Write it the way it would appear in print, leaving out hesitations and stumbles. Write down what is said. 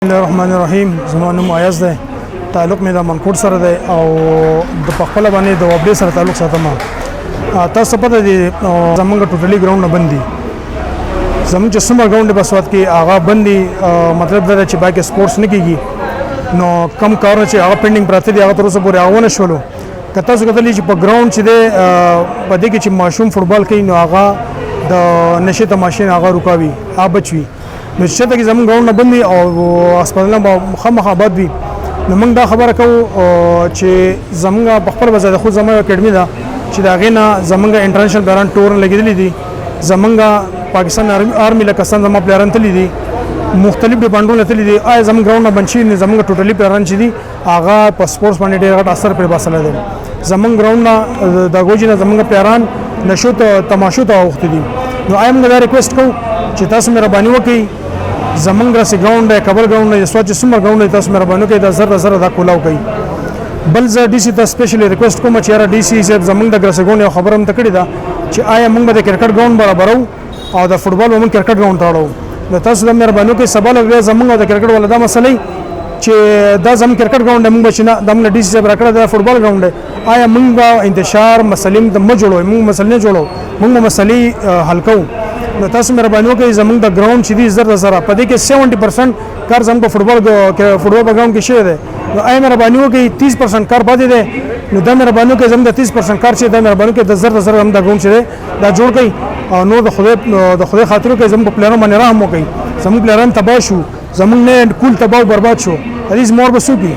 بسم الله الرحمن الرحیم. زما نوم ایاز دی. تعلق مې د منکوټ سره دی او د پخپله باندې د وابډې سره تعلق ساتم. تاسو پته دی زمونږ ټوټلي ګراونډ نه بند دي. زمونږ چې څومره ګراونډ دی په سوات کې هغه بند دي. مطلب دا دی چې باقي سپورټس نه کېږي. نو کم کارونه چې هغه پینډینګ پراته دي هغه تر اوسه پورې هغه ونه شولو. که تاسو کتلی چې په ګراونډ چې دی په دې کې چې ماشوم فټبال کوي نو هغه د نشې تماشې هغه رکاوي هغه بچوي. نو چې ته کې زمونږ ګراونډ نه بند دي او هسپتالونه به مخامخ آباد وي. نو موږ دا خبره کوو چې زمونږ په خپل وجه د خود زموږ اکیډمي ده چې د هغې نه زمونږ انټرنیشنل پلیران ټورونه لګېدلي دي. زمونږ پاکستان آرمي لکستان زما پلیران تللي دي، مختلف ډیپارټمنټونه تللي دي. آیا زمونږ ګراونډ نه بند شوي نه زمونږ ټوټلي پلیران چې دي هغه په سپورټس باندې ډېر غټ اثر پرې باسلی دی. زمونږ ګراونډ نه د هغوی نه زمونږ پلیران نشو ته تماشو ته اوښتي دي. نو آیا موږ دا ریکویسټ کوو چې تاسو مهرباني وکړئ زمونږ گراسی ګراونډ دی، کابل ګراونډ دی، سوات چې څومره ګراونډ دی تاسو مهرباني وکړئ دا زر دا کولاو کوي. بل زه ډي سي ته سپیشلی ریکویسټ کوم چې یاره ډي سي صاحب زمونږ د ګراسی ګراونډ یو خبره هم ته کړې ده چې آیا موږ به د کرکټ ګراونډ برابرو او د فټبال به موږ کرکټ ګراونډ ته اړو. نو تاسو دا مهرباني وکړئ سبا له زمونږ او د کرکټ والا دا مسله چې دا زموږ کرکټ ګراونډ دی موږ به چې نه دا موږ ډي سي صاحب راکړی دا فټبال ګراونډ دی. آیا موږ به انتشار مسلې د مه جوړوو، موږ مسلې نه جوړوو، موږ به مسلې حل کوو. نو تاسو مهرباني وکړئ زمونږ د ګراونډ چې دي زر په دې کې 70% کار زموږ په فټبال په ګراونډ کې شوی دی. نو آیا مهرباني وکړئ 30% کار پاتې دی. نو دا مهرباني وکړئ زموږ د 30% کار چې دا مهرباني وکړئ د زر زموږ د ګراونډ چې دی دا جوړ کړئ او نور د خدای خاطر وکړئ زموږ په پلیرانو باندې رحم وکړئ. زموږ پلیران تباه شو، زموږ نه کول تباه او برباد شو. حدیث مور به څوک وي؟